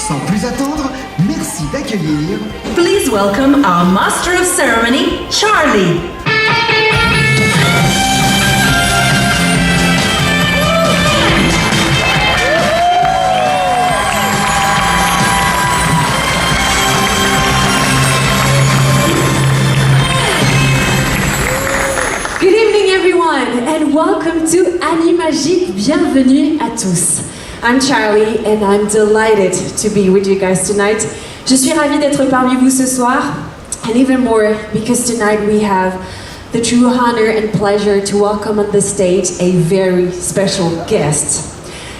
Sans plus attendre, merci d'accueillir... Please welcome our Master of Ceremony, Charlie. Good evening everyone and welcome to Animagique. Bienvenue à tous. I'm Charlie and I'm delighted to be with you guys tonight. Je suis ravie d'être parmi vous ce soir, and even more because tonight we have the true honor and pleasure to welcome on the stage a very special guest.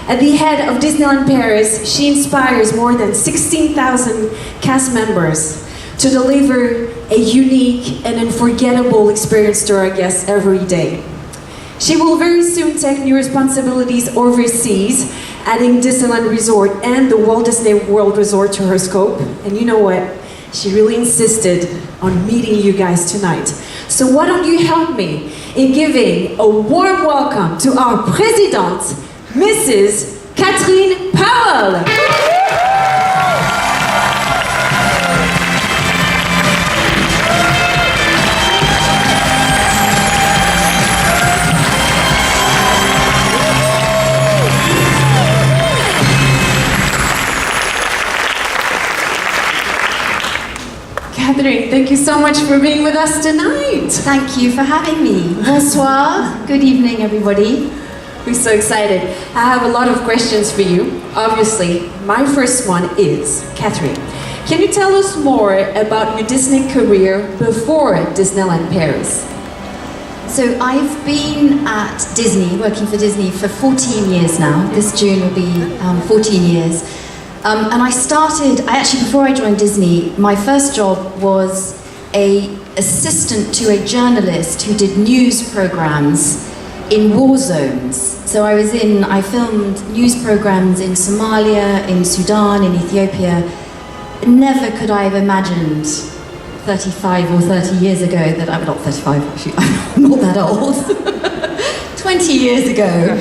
At the head of Disneyland Paris, she inspires more than 16,000 cast members to deliver a unique and unforgettable experience to our guests every day. She will very soon take new responsibilities overseas, adding Disneyland Resort and the Walt Disney World Resort to her scope. And you know what? She really insisted on meeting you guys tonight. So why don't you help me in giving a warm welcome to our President, Mrs. Catherine Powell. Catherine, thank you so much for being with us tonight. Thank you for having me. Bonsoir. Good evening, everybody. We're so excited. I have a lot of questions for you. Obviously, my first one is, Catherine, can you tell us more about your Disney career before Disneyland Paris? So I've been at Disney, working for Disney for 14 years now. This June will be 14 years. And before I joined Disney, my first job was an assistant to a journalist who did news programs in war zones. So I filmed news programs in Somalia, in Sudan, in Ethiopia. Never could I have imagined 35 or 30 years ago that I'm not 35, actually, I'm not that old. 20 years ago,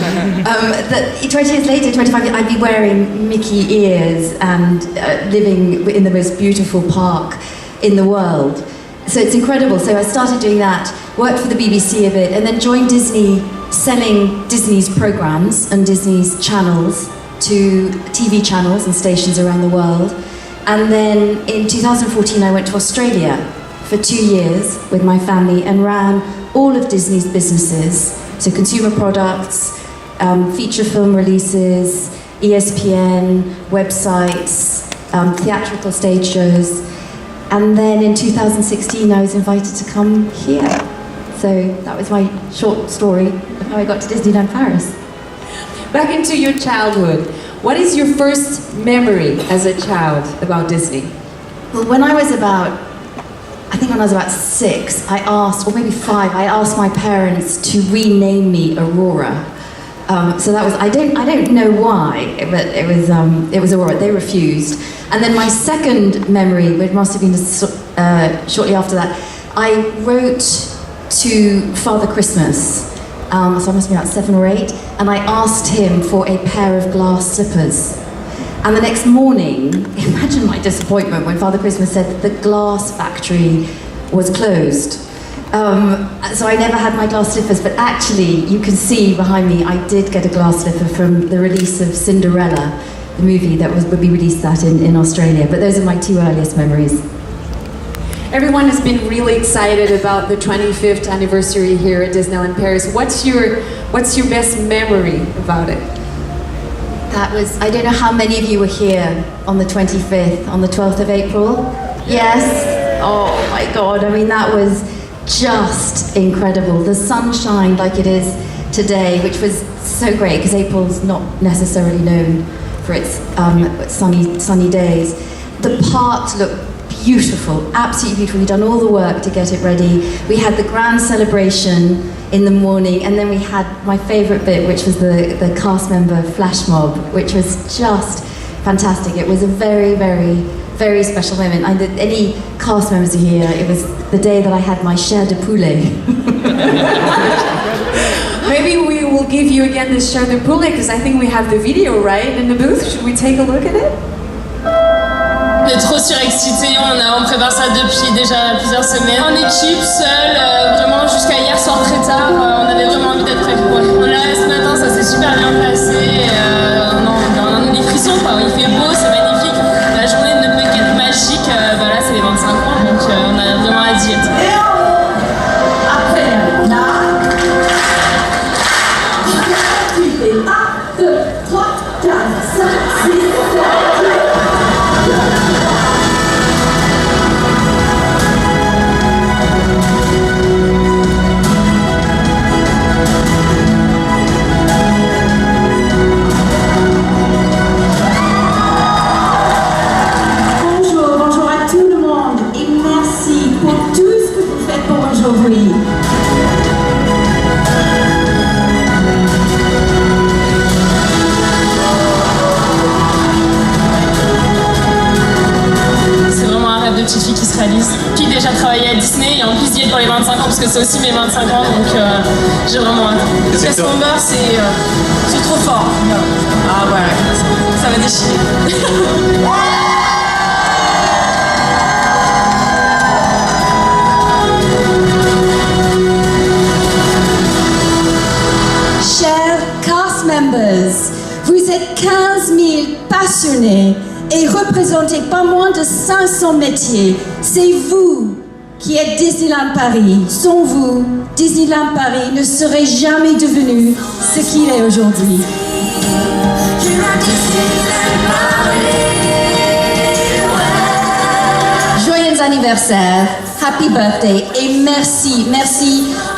20 years later, 25 years, I'd be wearing Mickey ears and living in the most beautiful park in the world. So it's incredible. So I started doing that, worked for the BBC a bit, and then joined Disney, selling Disney's programs and Disney's channels to TV channels and stations around the world. And then in 2014, I went to Australia for 2 years with my family and ran all of Disney's businesses. So consumer products, feature film releases, ESPN, websites, theatrical stage shows. And then in 2016, I was invited to come here. So that was my short story of how I got to Disneyland Paris. Back into your childhood, what is your first memory as a child about Disney? Well, when I was about 6, I asked, or maybe 5, I asked my parents to rename me Aurora. So that was, I don't know why, but it was Aurora. They refused. And then my second memory, which must have been shortly after that, I wrote to Father Christmas, so I must be about 7 or 8, and I asked him for a pair of glass slippers. And the next morning, imagine my disappointment when Father Christmas said that the glass factory was closed. So I never had my glass slippers, but actually, you can see behind me, I did get a glass slipper from the release of Cinderella, the movie that would be released in Australia. But those are my 2 earliest memories. Everyone has been really excited about the 25th anniversary here at Disneyland Paris. What's your best memory about it? I don't know how many of you were here on the 25th, on the 12th of April? Yes? Oh my God, I mean, that was just incredible. The sunshine like it is today, which was so great, because April's not necessarily known for its sunny days. The park looked beautiful, absolutely beautiful. We'd done all the work to get it ready. We had the grand celebration in the morning, and then we had my favourite bit, which was the cast member flash mob, which was just fantastic. It was a very, very, very special moment. Any cast members are here, it was the day that I had my chair de poulet. Maybe we will give you again this chair de poulet, because I think we have the video, right, in the booth. Should we take a look at it? est trop surexcité, on prépare ça depuis déjà plusieurs semaines. En équipe, seul, vraiment jusqu'à hier soir très tard, on avait vraiment envie d'être prêts. Ouais. Là, ce matin, ça s'est super bien passé. On a des frissons, quoi. Il fait beau, c'est magnifique. La journée ne peut qu'être magique. Là, c'est les 25 ans, donc on a vraiment hâte d'y être. Bonjour à tout le monde et merci pour tout ce que vous faites pour aujourd'hui. C'est vraiment un rêve de petite fille qui se réalise. Puis déjà travaillé à Disney et en plus d'y être pour les 25 ans parce que c'est aussi mes 25 ans, donc j'ai vraiment hâte. Parce qu'on meurt, c'est trop fort. Ah ouais, ça va déchirer. Chers cast members, vous êtes 15 000 passionnés et représentez pas moins de 500 métiers. C'est vous qui êtes Disneyland Paris. Sans vous, Disneyland Paris ne serait jamais devenu ce qu'il est aujourd'hui. Joyeux anniversaire, happy birthday et merci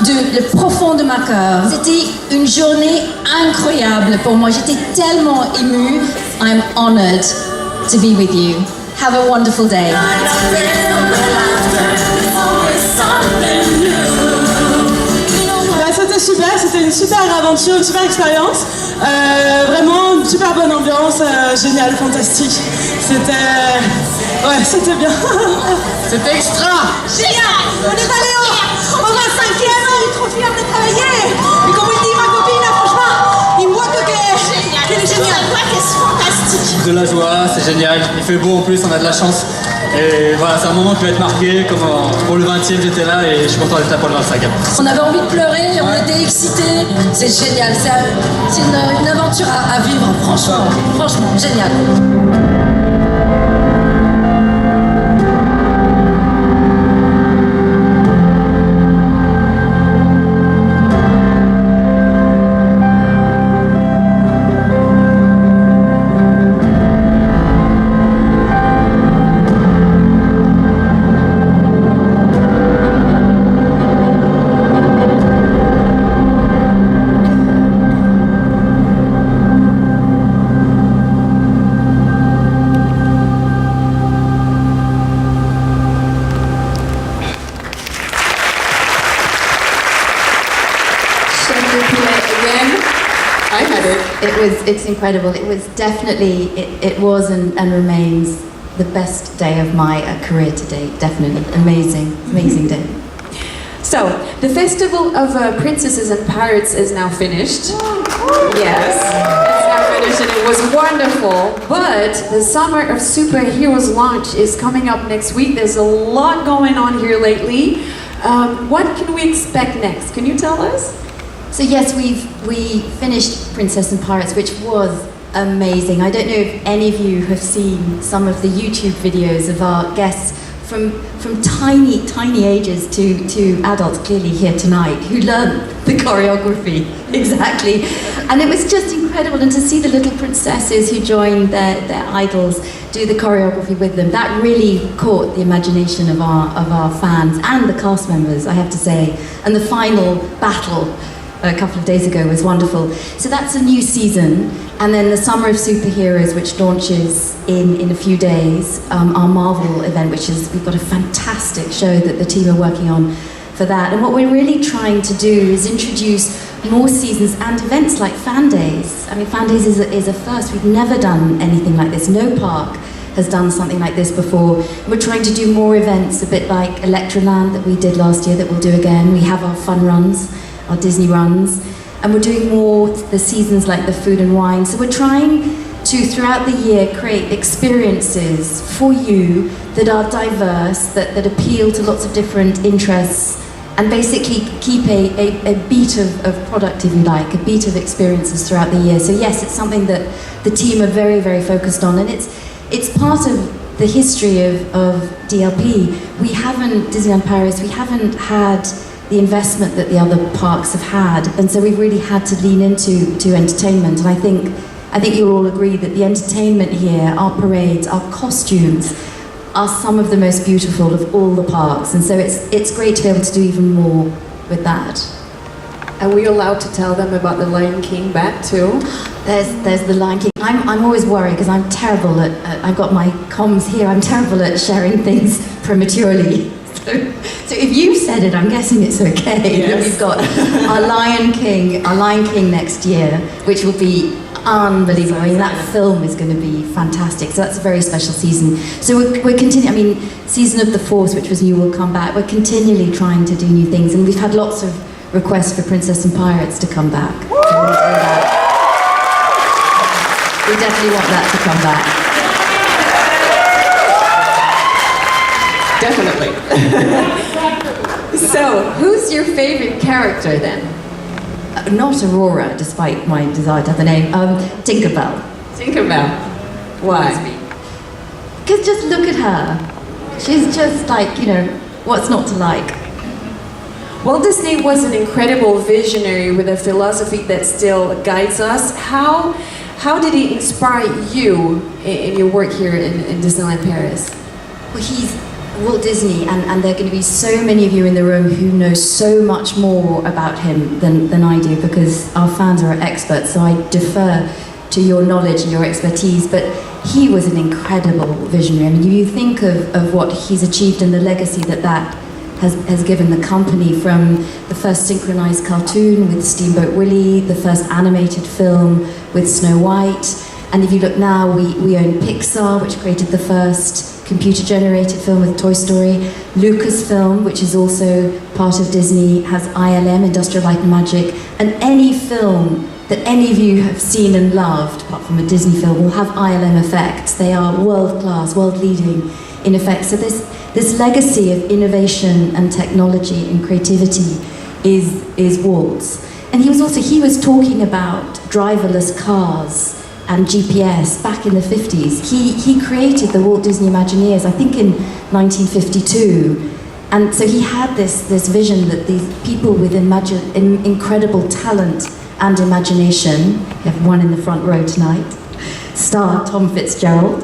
de le profond de ma cœur. C'était une journée incroyable pour moi. J'étais tellement émue. I'm honored to be with you. Have a wonderful day. C'était super, c'était une super aventure, une super expérience. Vraiment une super bonne ambiance, génial, fantastique. C'était bien. C'était extra. Génial. On est allé au 25e, on est trop fiers de travailler. Et comme il dit ma copine, franchement, il me voit qu'elle est géniale. C'est fantastique. De la joie, c'est génial. Il fait beau en plus, on a de la chance. Et voilà, c'est un moment qui va être marqué. Comme pour le 20e, j'étais là et je suis content d'être là pour le 25e. On avait envie de pleurer, on était excités. C'est génial, c'est une aventure à vivre, franchement, génial. It's incredible. It was definitely, it was and remains the best day of my career to date. Definitely. Amazing day. So, the Festival of Princesses and Pirates is now finished. Yes, it's now finished and it was wonderful. But the Summer of Superheroes launch is coming up next week. There's a lot going on here lately. What can we expect next? Can you tell us? So yes, we finished Princess and Pirates, which was amazing. I don't know if any of you have seen some of the YouTube videos of our guests from tiny ages to adults clearly here tonight who learned the choreography exactly, and it was just incredible. And to see the little princesses who joined their idols do the choreography with them, that really caught the imagination of our fans and the cast members, I have to say. And the final battle a couple of days ago was wonderful. So that's a new season, and then the Summer of Superheroes, which launches in a few days, our Marvel event, which is, we've got a fantastic show that the team are working on for that. And what we're really trying to do is introduce more seasons and events like FanDaze. I mean, FanDaze is a first. We've never done anything like this. No park has done something like this before. We're trying to do more events, a bit like Electroland that we did last year that we'll do again. We have our fun runs, our Disney runs, and we're doing more the seasons like the food and wine. So we're trying to, throughout the year, create experiences for you that are diverse, that appeal to lots of different interests, and basically keep a beat of product, if you like, a beat of experiences throughout the year. So yes, it's something that the team are very, very focused on, and it's part of the history of DLP. Disneyland Paris, we haven't had the investment that the other parks have had, and so we've really had to lean into entertainment. And I think you'll all agree that the entertainment here, our parades, our costumes, are some of the most beautiful of all the parks, and so it's great to be able to do even more with that. Are we allowed to tell them about the Lion King back too? There's the Lion King. I'm always worried because I'm terrible at I've got my comms here. I'm terrible at sharing things prematurely. So if you said it, I'm guessing it's okay. Yes. We've got our Lion King next year, which will be unbelievable. I mean, that film is going to be fantastic. So that's a very special season. So we're continuing. I mean, Season of the Force, which was new, will come back. We're continually trying to do new things, and we've had lots of requests for Princess and Pirates to come back. We definitely want that to come back. Definitely. So, who's your favorite character then? Not Aurora, despite my desire to have the name. Tinkerbell. Tinkerbell. Why? Because just look at her. She's just like, what's not to like? Walt Disney was an incredible visionary with a philosophy that still guides us. How did he inspire you in your work here in Disneyland Paris? Well, he's Walt Disney, and there are going to be so many of you in the room who know so much more about him than I do, because our fans are experts, so I defer to your knowledge and your expertise. But he was an incredible visionary. I mean, you think of what he's achieved and the legacy that has given the company, from the first synchronized cartoon with Steamboat Willie, the first animated film with Snow White, and if you look now, we own Pixar, which created the first computer-generated film with Toy Story. Lucasfilm, which is also part of Disney, has ILM, Industrial Light and Magic, and any film that any of you have seen and loved, apart from a Disney film, will have ILM effects. They are world-class, world-leading in effects. So this legacy of innovation and technology and creativity is Walt's. And he was talking about driverless cars and GPS back in the 50s. He created the Walt Disney Imagineers, I think in 1952. And so he had this vision that these people with incredible talent and imagination, we have one in the front row tonight, star Tom Fitzgerald,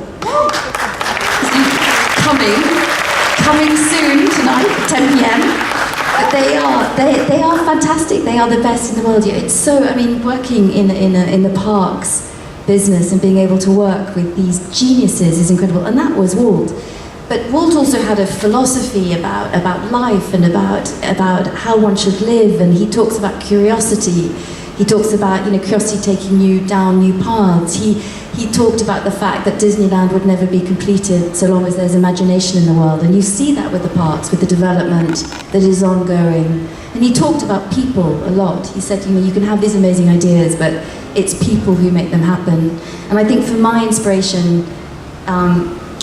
coming soon tonight at 10 p.m. But they are fantastic. They are the best in the world. It's so, working in the parks business and being able to work with these geniuses is incredible. And that was Walt. But Walt also had a philosophy about life and about how one should live. And he talks about curiosity. He talks about curiosity taking you down new paths. He talked about the fact that Disneyland would never be completed so long as there's imagination in the world. And you see that with the parks, with the development that is ongoing. And he talked about people a lot. He said, you can have these amazing ideas, but it's people who make them happen. And I think for my inspiration,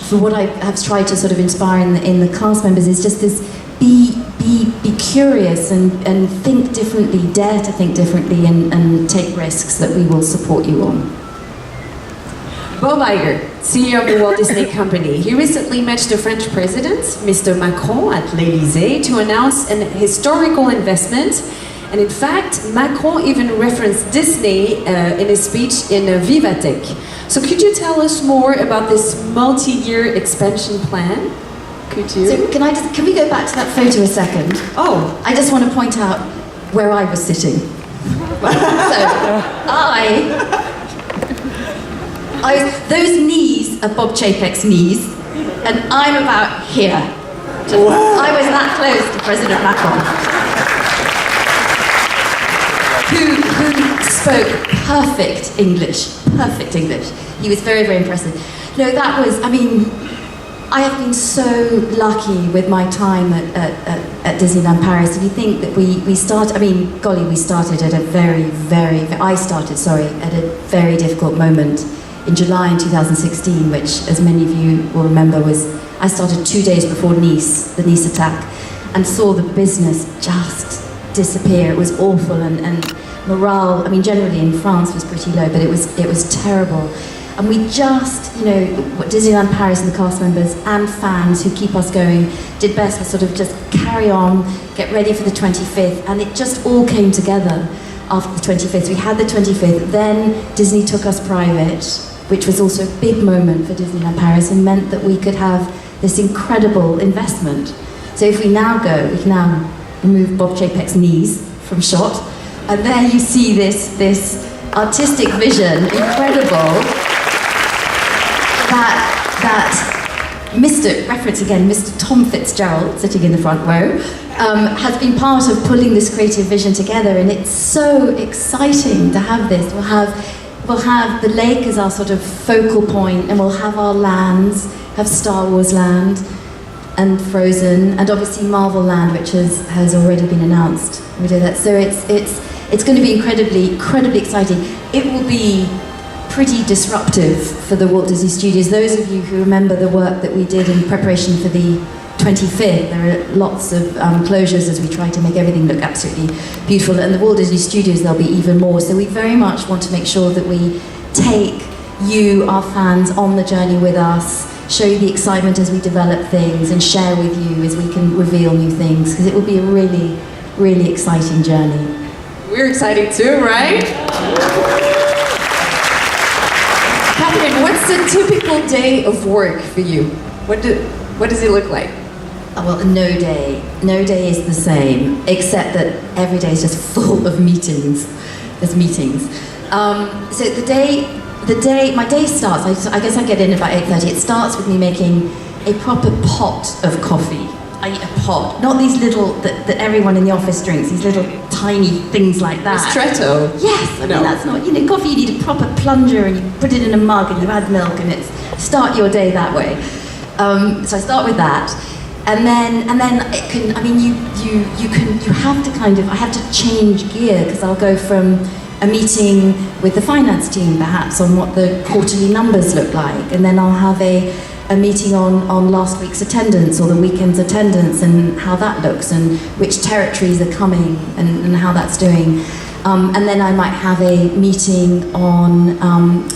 for what I have tried to sort of inspire in the cast members, is just this be curious and think differently, dare to think differently, and take risks that we will support you on. Bob Iger, CEO of the Walt Disney Company. He recently met the French president, Mr. Macron, at l'Élysée to announce an historical investment. And in fact, Macron even referenced Disney in his speech in Vivatech. So could you tell us more about this multi-year expansion plan? Could you? So can we go back to that photo a second? Oh. I just want to point out where I was sitting. Those knees are Bob Chapek's knees, and I'm about here. I was that close to President Macron, who spoke perfect English. He was very, very impressive. No, that was, I have been so lucky with my time at Disneyland Paris. If you think that we started at a very difficult moment in July in 2016, which, as many of you will remember, I started 2 days before Nice, the Nice attack, and saw the business just disappear. It was awful, and morale, I mean, generally in France was pretty low, but it was terrible. And we just, Disneyland Paris and the cast members and fans who keep us going did best to sort of just carry on, get ready for the 25th, and it just all came together after the 25th. We had the 25th, then Disney took us private, which was also a big moment for Disneyland Paris and meant that we could have this incredible investment. So if we now go, we can now remove Bob Chapek's knees from shot, and there you see this artistic vision, incredible, that Mr. Tom Fitzgerald, sitting in the front row, has been part of pulling this creative vision together, and it's so exciting to have this. We'll have the lake as our sort of focal point, and we'll have our lands, have Star Wars Land and Frozen, and obviously Marvel Land, which has already been announced. We do that, so it's going to be incredibly exciting. It will be pretty disruptive for the Walt Disney Studios. Those of you who remember the work that we did in preparation for the 25th, there are lots of closures as we try to make everything look absolutely beautiful. And the Walt Disney Studios, there'll be even more. So we very much want to make sure that we take you, our fans, on the journey with us, show you the excitement as we develop things, and share with you as we can reveal new things, because it will be a really exciting journey. We're excited too, right? Catherine, what's a typical day of work for you? What does it look like? Well, no day is the same, except that every day is just full of meetings. There's meetings. So my day starts, I guess I get in about 8:30. It starts with me making a proper pot of coffee. I eat a pot, not these little, that everyone in the office drinks, these little tiny things like that. Ristretto? Yes, I mean, that's not, coffee, you need a proper plunger and you put it in a mug and you add milk and it's start your day that way. So I start with that. And then it can, I mean, I have to change gear, because I'll go from a meeting with the finance team perhaps on what the quarterly numbers look like, and then I'll have a meeting on last week's attendance or the weekend's attendance and how that looks and which territories are coming and how that's doing. And then I might have a meeting on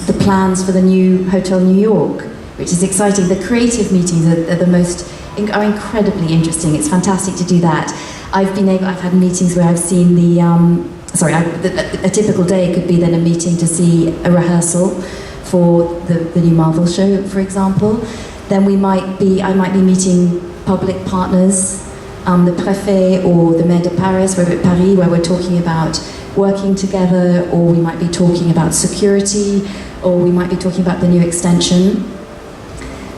the plans for the new Hotel New York, which is exciting. The creative meetings are incredibly interesting. It's fantastic to do that. I've had meetings where I've seen a typical day could be then a meeting to see a rehearsal for the new Marvel show, for example. Then I might be meeting public partners, the préfet or the maire de Paris, where we're talking about working together, or we might be talking about security, or we might be talking about the new extension.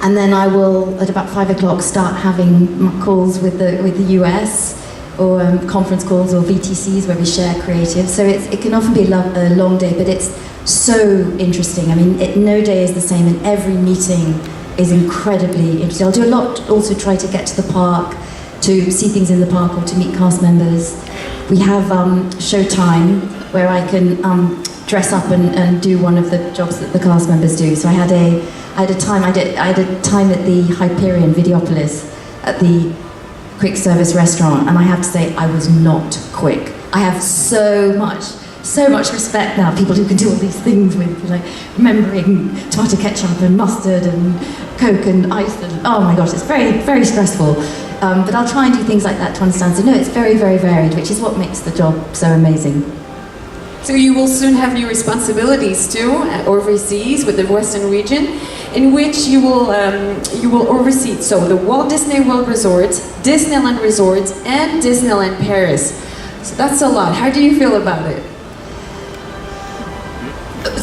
And then I will, at about 5 o'clock, start having calls with the US, or conference calls or VTCs where we share creative. So it can often be a long day, but it's so interesting. I mean, no day is the same, and every meeting is incredibly interesting. I'll do a lot, also try to get to the park, to see things in the park or to meet cast members. We have showtime where I can dress up and do one of the jobs that the cast members do. So I had a time at the Hyperion Videopolis at the quick service restaurant, and I have to say I was not quick. I have so much respect now, people who can do all these things with, like, remembering tomato ketchup and mustard and Coke and ice, and oh my gosh, it's very, very stressful. But I'll try and do things like that to understand. So no, it's very, very varied, which is what makes the job so amazing. So you will soon have new responsibilities too, overseas with the Western region, in which you will oversee the Walt Disney World Resort, Disneyland Resort, and Disneyland Paris. So that's a lot. How do you feel about it?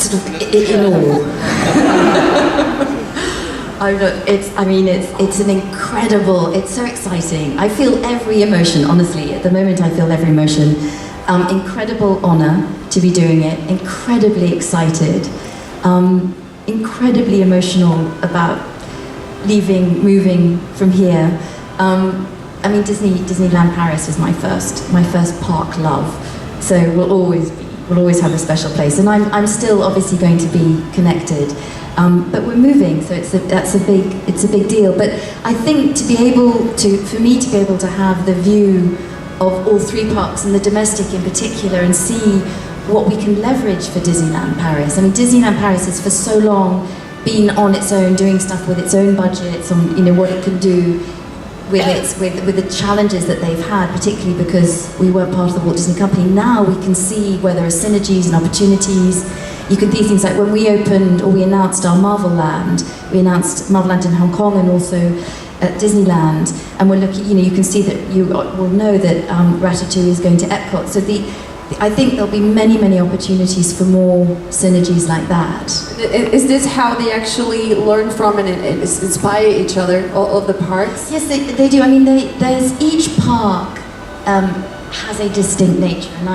Sort of in all. It's an incredible, it's so exciting. I feel every emotion, honestly. At the moment I feel every emotion. Incredible honor to be doing it, incredibly excited, incredibly emotional about moving from here. Disneyland Paris was my first park love, so will always be will always have a special place. And I'm still obviously going to be connected, but we're moving, so it's a big deal. But I think for me to be able to have the view of all three parks and the domestic in particular, and see what we can leverage for Disneyland Paris. I mean, Disneyland Paris has for so long been on its own, doing stuff with its own budgets, on what it can do with the challenges that they've had, particularly because we weren't part of the Walt Disney Company. Now we can see where there are synergies and opportunities. You can see things like when we opened, or we announced our Marvel Land, we announced Marvel Land in Hong Kong and also at Disneyland, and we're looking, you can see that you will know that Ratatouille is going to Epcot. So I think there'll be many, many opportunities for more synergies like that. Is this how they actually learn from and inspire each other, all of the parks? Yes, they do. I mean, there's each park has a distinct nature, and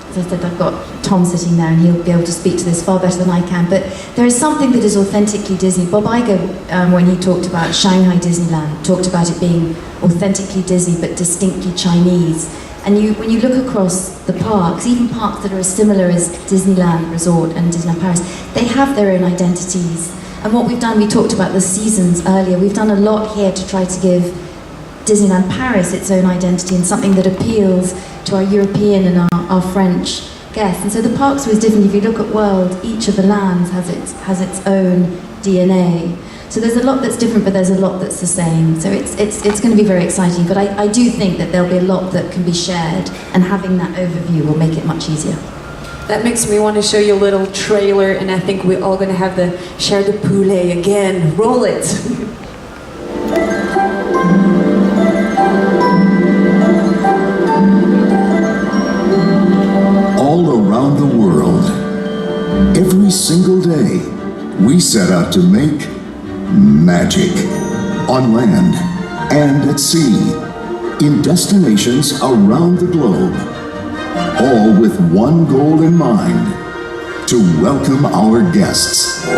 as I said, I've got Tom sitting there, and he'll be able to speak to this far better than I can. But there is something that is authentically Disney. Bob Iger, when he talked about Shanghai Disneyland, talked about it being authentically Disney but distinctly Chinese. And when you look across the parks, even parks that are as similar as Disneyland Resort and Disneyland Paris, they have their own identities. And what we've done, we talked about the seasons earlier, we've done a lot here to try to give Disneyland Paris its own identity and something that appeals to our European and our French guests. And so the parks are different. If you look at world, each of the lands has its own DNA. So there's a lot that's different, but there's a lot that's the same. So it's going to be very exciting. But I do think that there'll be a lot that can be shared, and having that overview will make it much easier. That makes me want to show you a little trailer, and I think we're all going to have the Chair de Poulet again. Roll it. All around the world, every single day, we set out to make magic on land and at sea, in destinations around the globe, all with one goal in mind: to welcome our guests.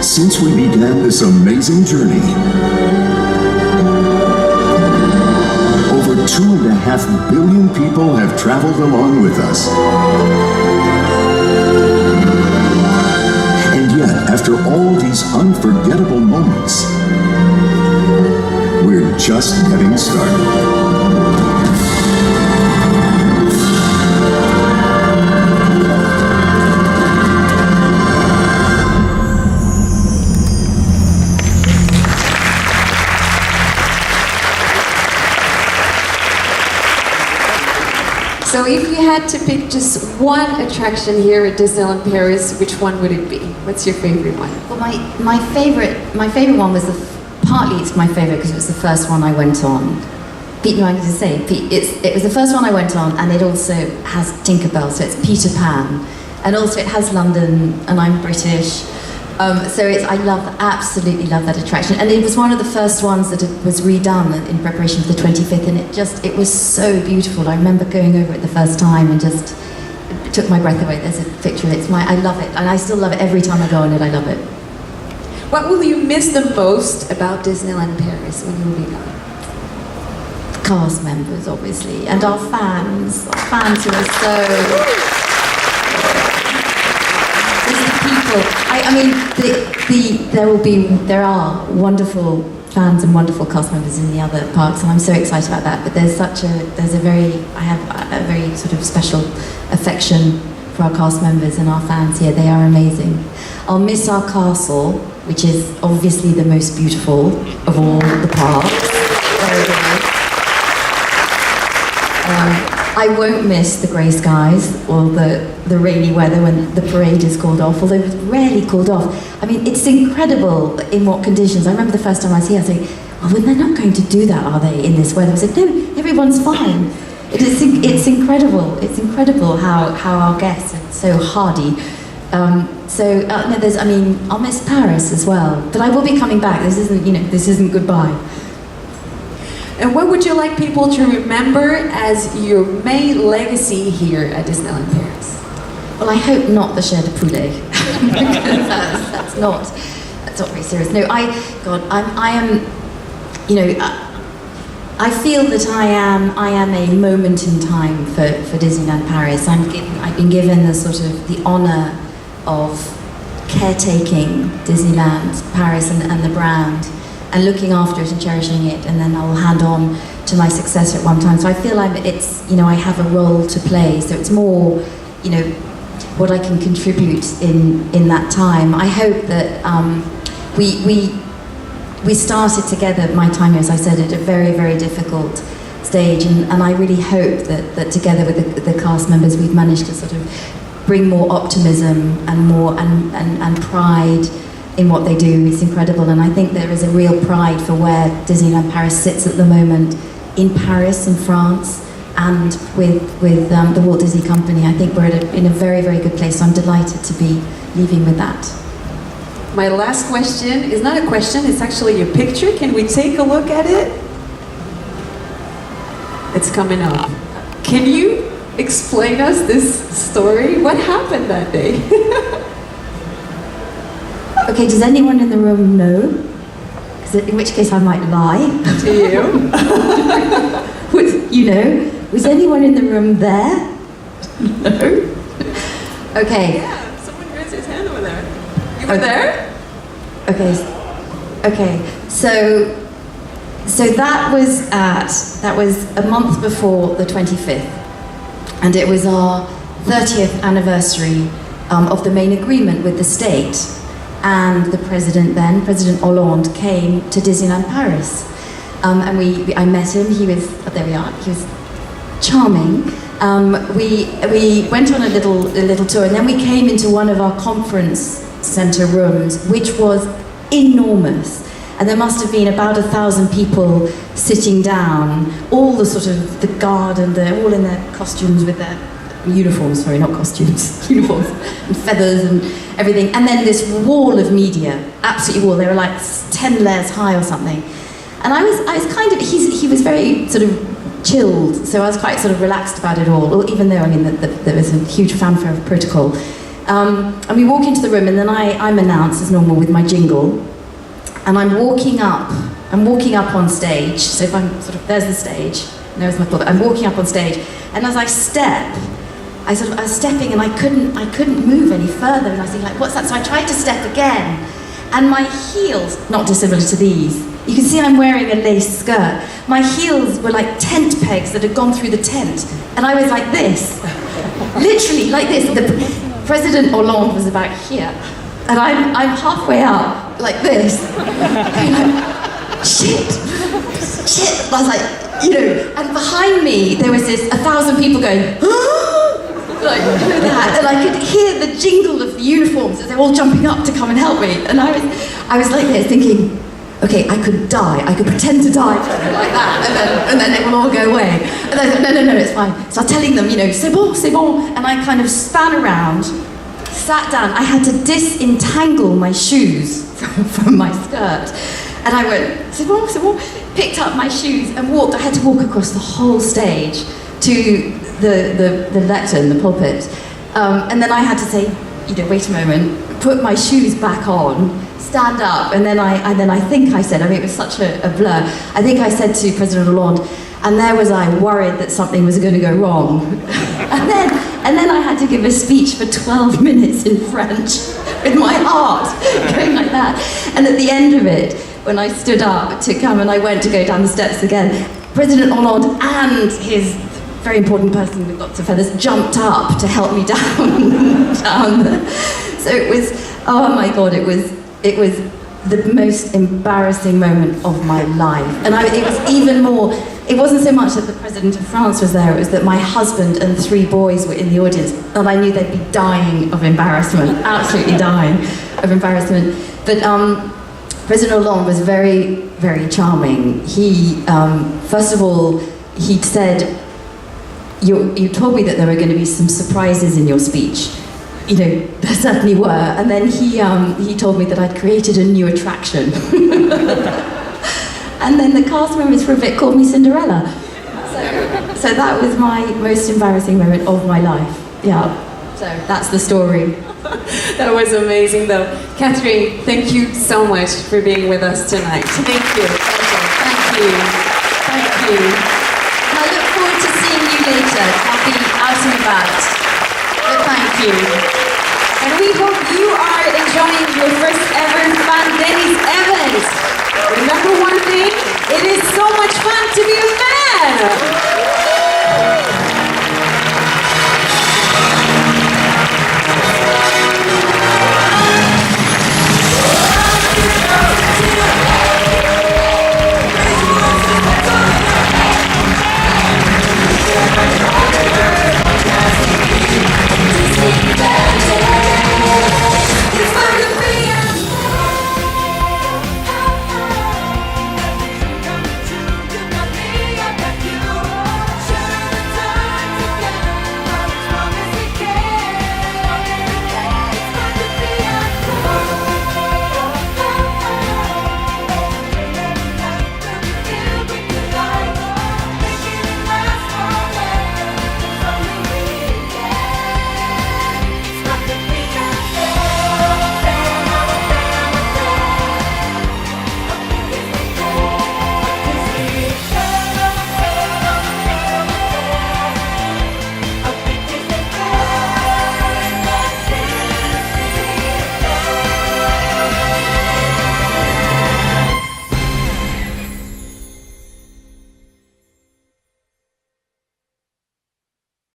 Since we began this amazing journey, over 2.5 billion people have traveled along with us. And yet, after all these unforgettable moments, we're just getting started. So if you had to pick just one attraction here at Disneyland Paris, which one would it be? What's your favorite one? Well, my favorite one was partly it's my favorite because it was the first one I went on. Pete, you wanted to say, it was the first one I went on, and it also has Tinkerbell, so it's Peter Pan, and also it has London, and I'm British, So absolutely love that attraction. And it was one of the first ones that was redone in preparation for the 25th, and it was so beautiful. I remember going over it the first time and just it took my breath away. There's a picture of it. I love it, and I still love it every time I go on it. I love it. What will you miss the most about Disneyland Paris when you will be gone? Cast members, obviously, and our fans who are so... there are wonderful fans and wonderful cast members in the other parks, and I'm so excited about that. But I have a very sort of special affection for our cast members and our fans here. They are amazing. I'll miss our castle, which is obviously the most beautiful of all the parks. Very good. I won't miss the grey skies or the rainy weather when the parade is called off, although it's rarely called off. I mean, it's incredible in what conditions. I remember the first time I was here, I was like, oh, well, they're not going to do that, are they, in this weather? I said, no, everyone's fine. It's incredible. It's incredible how our guests are so hardy. I'll miss Paris as well, but I will be coming back. This isn't goodbye. And what would you like people to remember as your main legacy here at Disneyland Paris? Well, I hope not the chair de poulet. that's not very serious. No, I feel that I am a moment in time for Disneyland Paris. I've been given the sort of the honor of caretaking Disneyland Paris and the brand, and looking after it and cherishing it, and then I'll hand on to my successor at one time. So I feel I have a role to play. So it's more, what I can contribute in that time. I hope that we started together, my time here, as I said, at a very, very difficult stage, and I really hope that together with the cast members, we've managed to sort of bring more optimism and more and pride in what they do. It's incredible, and I think there is a real pride for where Disneyland Paris sits at the moment in Paris and France, and with the Walt Disney Company. I think we're in a very, very good place, so I'm delighted to be leaving with that. My last question is not a question, it's actually a picture. Can we take a look at it? It's coming up. Can you explain us this story? What happened that day? Okay, does anyone in the room know? In which case I might lie. To you? Was anyone in the room there? No? Okay. Yeah, someone raised his hand over there. You were there? Okay. So that was a month before the 25th, and it was our 30th anniversary of the main agreement with the state. And the president then, President Hollande, came to Disneyland Paris. And I met him, he was charming. We went on a little tour, and then we came into one of our conference center rooms, which was enormous. And there must have been about 1,000 people sitting down, all the sort of the guard, and they're all in their costumes with their uniforms, sorry, not costumes, uniforms, and feathers and everything. And then this wall of media, absolutely wall. They were like 10 layers high or something. And I was kind of, he was very sort of chilled, so I was quite sort of relaxed about it all, even though, there was a huge fanfare of protocol. And we walk into the room, and then I'm announced as normal with my jingle, and I'm walking up on stage. So if I'm sort of, there's the stage, there's my pulpit. I'm walking up on stage, and as I step, I was stepping, and I couldn't move any further, and I was thinking, like, what's that? So I tried to step again, and my heels, not dissimilar to these, you can see I'm wearing a lace skirt. My heels were like tent pegs that had gone through the tent, and I was like this, literally like this. The President Hollande was about here, and I'm halfway up like this, going like, shit. I was like, and behind me there was this 1,000 people going, like that, and I could hear the jingle of the uniforms as they're all jumping up to come and help me, and I was like this, thinking, okay, I could die, I could pretend to die like that, and then it will all go away. And I thought, no, it's fine. So I'm telling them, c'est bon, and I kind of span around, sat down. I had to disentangle my shoes from my skirt. And I went, c'est bon, picked up my shoes and walked. I had to walk across the whole stage to the lectern, the pulpit. And then I had to say, wait a moment, put my shoes back on, stand up, and then I think I said, it was such a blur, I think I said to President Hollande, and there was I worried that something was going to go wrong. and then I had to give a speech for 12 minutes in French with my heart going like that. And at the end of it, when I stood up to come and I went to go down the steps again, President Hollande and his very important person with lots of feathers jumped up to help me down. So it was, oh my God, it was the most embarrassing moment of my life. And it was even more, it wasn't so much that the President of France was there, it was that my husband and 3 boys were in the audience, and I knew they'd be dying of embarrassment, absolutely dying of embarrassment. But President Hollande was very, very charming. He, first of all, he said, you told me that there were going to be some surprises in your speech. There certainly were. And then he told me that I'd created a new attraction. And then the cast members for a bit called me Cinderella. So that was my most embarrassing moment of my life. Yeah, so that's the story. That was amazing though. Catherine, thank you so much for being with us tonight. Thank you. Thank you. Thank you. And I look forward to seeing you later. I'll be out and about. But thank you. And we hope you are enjoying your first ever FanDaze event. Remember one thing, it is so much fun to be a fan!